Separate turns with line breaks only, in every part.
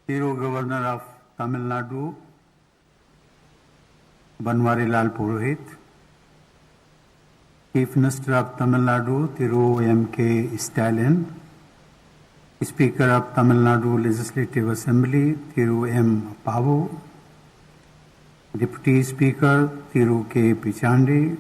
Hero Governor of Tamil Nadu, Banwarilal Purohit, Chief Minister of Tamil Nadu, Thiru M.K. Stalin, Speaker of Tamil Nadu Legislative Assembly, Thiru M. Pavu, Deputy Speaker, Thiru K. Pichandi,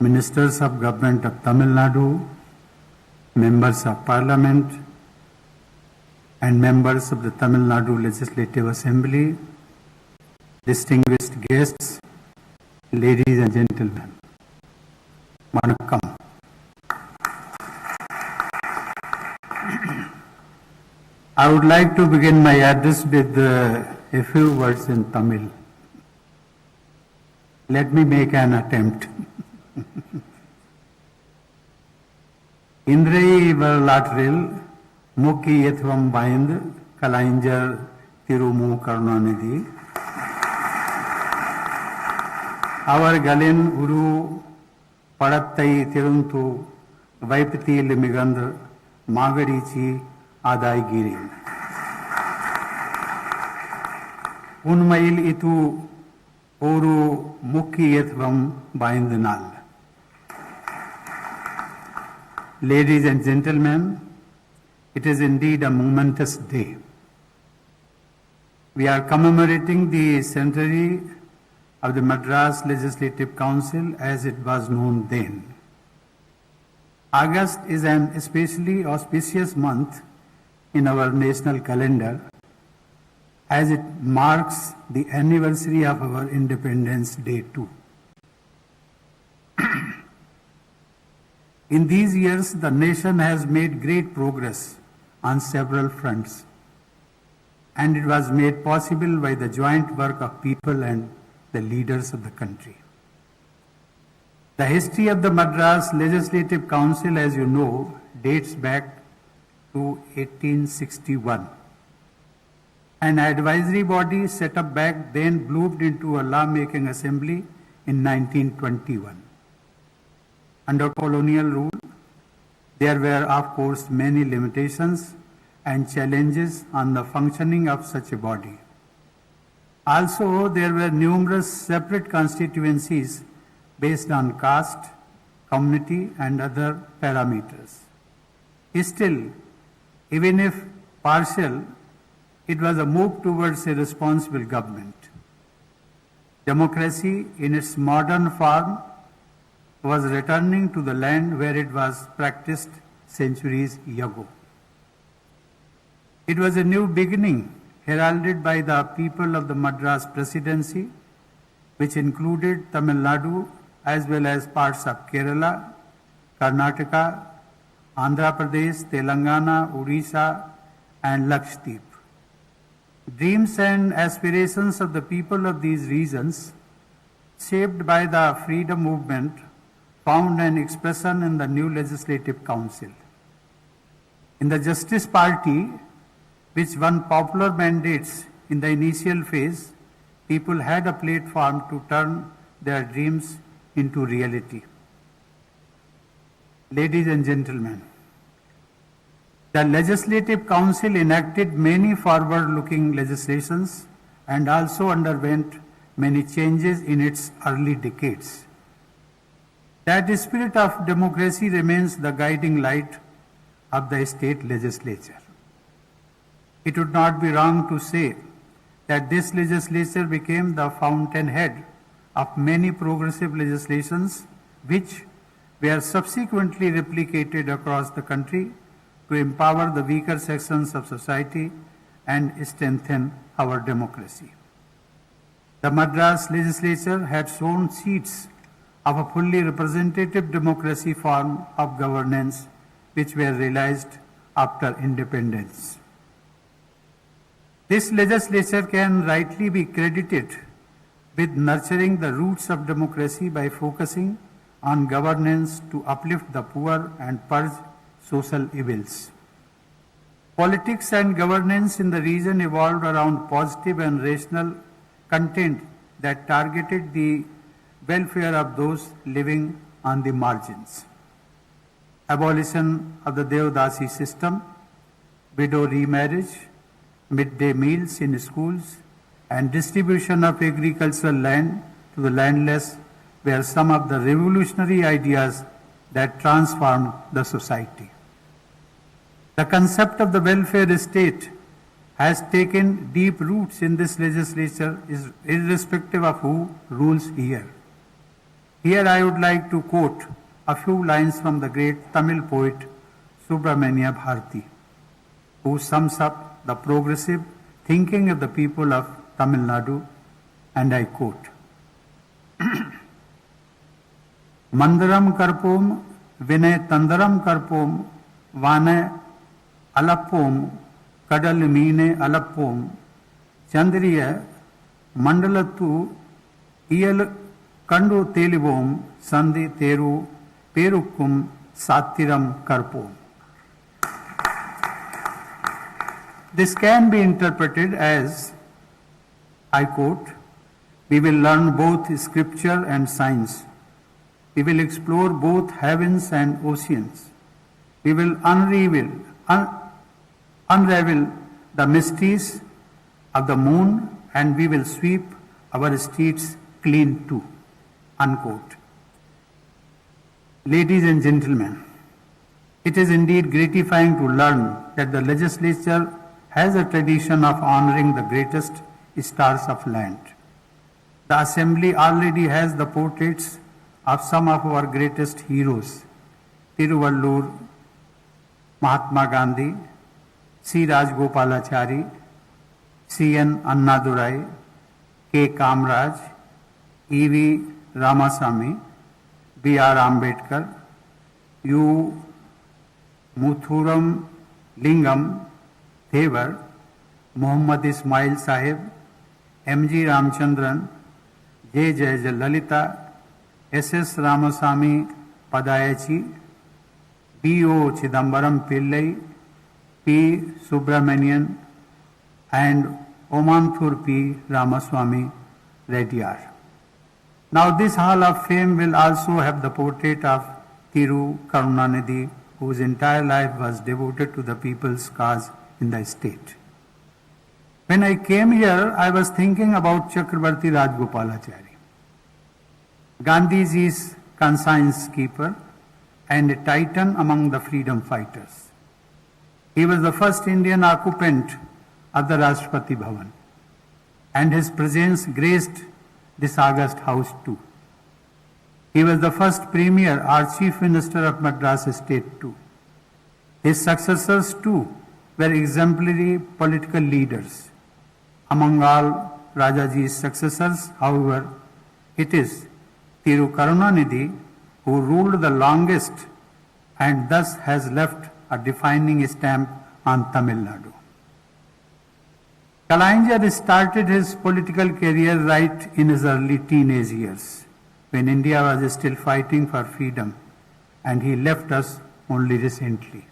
Ministers of Government of Tamil Nadu, Members of Parliament, and members of the Tamil Nadu Legislative Assembly, distinguished guests, ladies and gentlemen, Vanakkam. I would like to begin my address with a few words in Tamil. Let me make an attempt. இன்றைய வரலாற்றில் முக்கியத்துவம் வாய்ந்த கலைஞர் திரு மு. கருணாநிதி அவர்களின் ஒரு படத்தை திறந்து வைப்பதில் மிகுந்த மகிழ்ச்சி அடைகிறேன். உண்மையில் இது ஒரு முக்கியத்துவம் வாய்ந்த நாள். Ladies and gentlemen, it is indeed a momentous day. We are commemorating the centenary of the Madras Legislative Council as it was known then. August is an especially auspicious month in our national calendar as it marks the anniversary of our Independence Day too. In these years, the nation has made great progress on several fronts, and it was made possible by the joint work of people and the leaders of the country. The history of the Madras Legislative Council, as you know, dates back to 1861. An advisory body set up back then bloomed into a law-making assembly in 1921. Under colonial rule, there were, of course, many limitations and challenges on the functioning of such a body. Also, there were numerous separate constituencies based on caste, community, and other parameters. Still, even if partial, it was a move towards a responsible government. Democracy, in its modern form, was returning to the land where it was practiced centuries ago. It was a new beginning heralded by the people of the Madras Presidency, which included Tamil Nadu as well as parts of Kerala, Karnataka, Andhra Pradesh, Telangana, Odisha, and Lakshadweep. Dreams and aspirations of the people of these regions, shaped by the freedom movement, found an expression in the new Legislative Council. In the Justice Party, which won popular mandates in the initial phase, people had a platform to turn their dreams into reality. Ladies and gentlemen, the Legislative Council enacted many forward-looking legislations and also underwent many changes in its early decades. That spirit of democracy remains the guiding light of the state legislature. It would not be wrong to say that this legislature became the fountainhead of many progressive legislations which were subsequently replicated across the country to empower the weaker sections of society and strengthen our democracy. The Madras legislature had sown seeds of a fully representative democracy form of governance which were realized after independence. This legislature can rightly be credited with nurturing the roots of democracy by focusing on governance to uplift the poor and purge social evils. Politics and governance in the region evolved around positive and rational content that targeted the welfare of those living on the margins. Abolition of the Devdasi system, widow remarriage, midday meals in schools, and distribution of agricultural land to the landless were some of the revolutionary ideas that transformed the society. The concept of the welfare state has taken deep roots in this legislature, irrespective of who rules here. Here I would like to quote a few lines from the great Tamil poet Subramania Bharati, who sums up the progressive thinking of the people of Tamil Nadu, and I quote, Mandaram karpom vinay tandaram karpom vane alappom kadal meene alappom chandriya mandalattu iyal kandu telivom sandhi teru perukkum sattiram karpom. This can be interpreted as, I quote, we will learn both scripture and science. We will explore both heavens and oceans. We will unravel the mysteries of the moon, and we will sweep our streets clean too. Unquote. Ladies and gentlemen, it is indeed gratifying to learn that the legislature has a tradition of honoring the greatest stars of land. The Assembly already has the portraits of some of our greatest heroes, Tiruvallur, Mahatma Gandhi, C. Rajgopalachari, C. N. Annadurai, K. Kamraj, E. V. Ramasamy, B. R. Ambedkar, U. Muthuram Lingam Thevar, Muhammad Ismail Sahib, M. G. Ramchandran, J. Jaya Lalita, S. S. Ramasamy Padayachi, B. O. Chidambaram Pillai, P. Subramanian, and Omanthur P. Ramaswamy Reddyar. Now this Hall of Fame will also have the portrait of Thiru Karunanidhi, whose entire life was devoted to the people's cause in the state. When I came here, I was thinking about Chakrabarti Rajgopalachari, Gandhiji's conscience keeper and a titan among the freedom fighters. He was the first Indian occupant of the Rashtrapati Bhavan, and his presence graced this august house too. He was the first Premier or Chief Minister of Madras State too. His successors too were exemplary political leaders. Among all Rajaji's successors, however, it is Thiru Karunanidhi who ruled the longest and thus has left a defining stamp on Tamil Nadu. Kalaignar started his political career right in his early teenage years, when India was still fighting for freedom, and he left us only recently.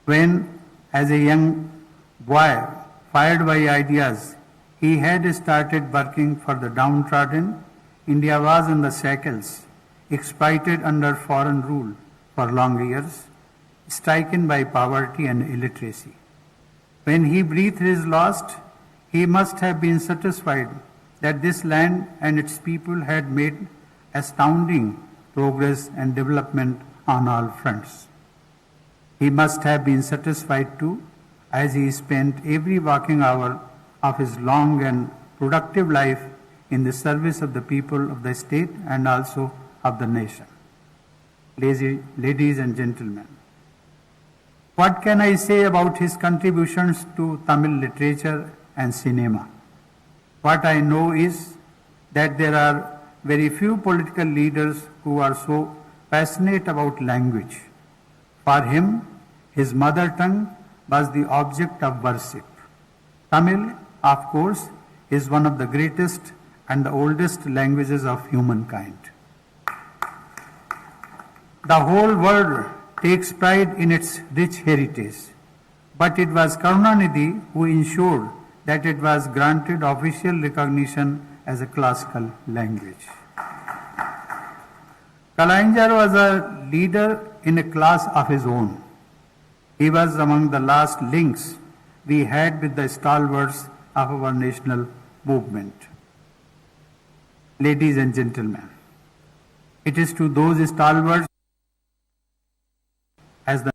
When, as a young boy, fired by ideas, he had started working for the downtrodden, India was in the shackles, exploited under foreign rule for long years, stricken by poverty and illiteracy. When he breathed his last, he must have been satisfied that this land and its people had made astounding progress and development on all fronts. He must have been satisfied too, as he spent every waking hour of his long and productive life in the service of the people of the state and also of the nation. Ladies and gentlemen, what can I say about his contributions to Tamil literature and cinema? What I know is that there are very few political leaders who are so passionate about language. For him, his mother tongue was the object of worship. Tamil, of course, is one of the greatest and the oldest languages of humankind. The whole world takes pride in its rich heritage, but it was Karunanidhi who ensured that it was granted official recognition as a classical language. Kalaignar was a leader in a class of his own. He was among the last links we had with the stalwarts of our national movement. Ladies and gentlemen, it is to those stalwarts as the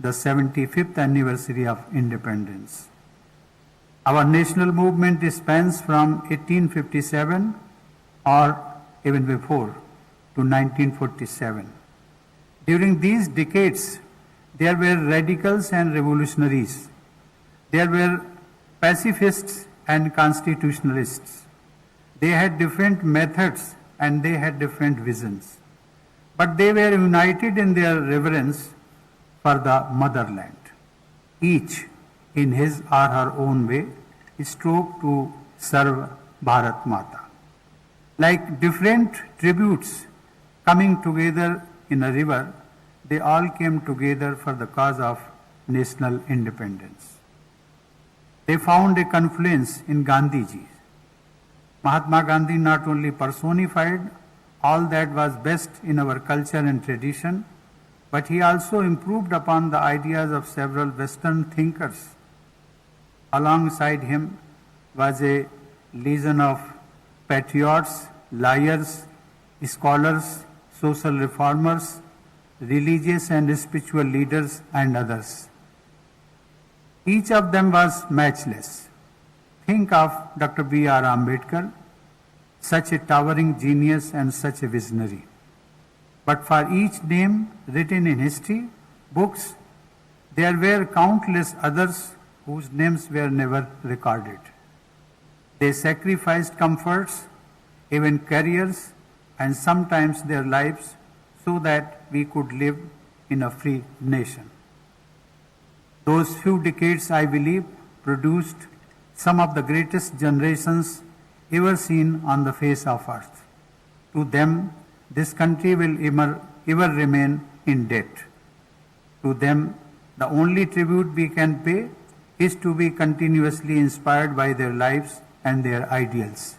75th anniversary of independence. Our national movement spans from 1857 or even before to 1947. During these decades, there were radicals and revolutionaries. There were pacifists and constitutionalists. They had different methods and they had different visions. But they were united in their reverence for the motherland. Each, in his or her own way, strove to serve Bharat Mata. Like different tributes coming together in a river, they all came together for the cause of national independence. They found a confluence in Gandhiji. Mahatma Gandhi not only personified all that was best in our culture and tradition, but he also improved upon the ideas of several Western thinkers. Alongside him was a legion of patriots, liars, scholars, social reformers, religious and spiritual leaders, and others. Each of them was matchless. Think of Dr. B.R. Ambedkar, such a towering genius and such a visionary. But for each name written in history books, there were countless others whose names were never recorded. They sacrificed comforts, even careers, and sometimes their lives so that we could live in a free nation. Those few decades, I believe, produced some of the greatest generations ever seen on the face of earth. To them, this country will ever remain in debt. To them, the only tribute we can pay is to be continuously inspired by their lives and their ideals.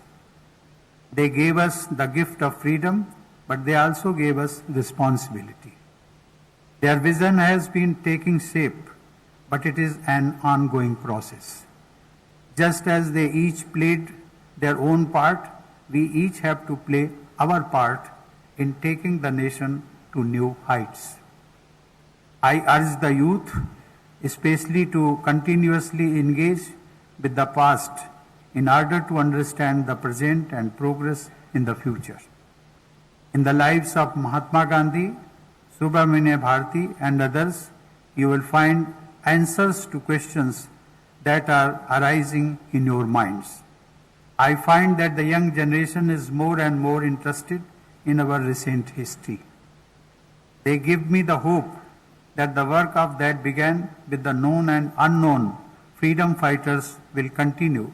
They gave us the gift of freedom, but they also gave us responsibility. Their vision has been taking shape, but it is an ongoing process. Just as they each played their own part, we each have to play our part in taking the nation to new heights. I urge the youth, especially to continuously engage with the past in order to understand the present and progress in the future. In the lives of Mahatma Gandhi, Subramania Bharati, and others, you will find answers to questions that are arising in your minds. I find that the young generation is more and more interested in our recent history. They give me the hope that the work of that began with the known and unknown freedom fighters will continue,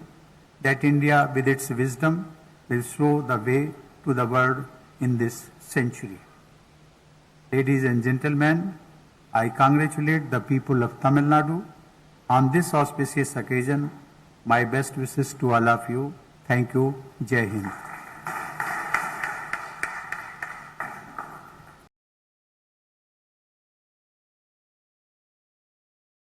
that India with its wisdom will show the way to the world in this century. Ladies and gentlemen, I congratulate the people of Tamil Nadu on this auspicious occasion. My best wishes to all of you. Thank you. Jai Hind.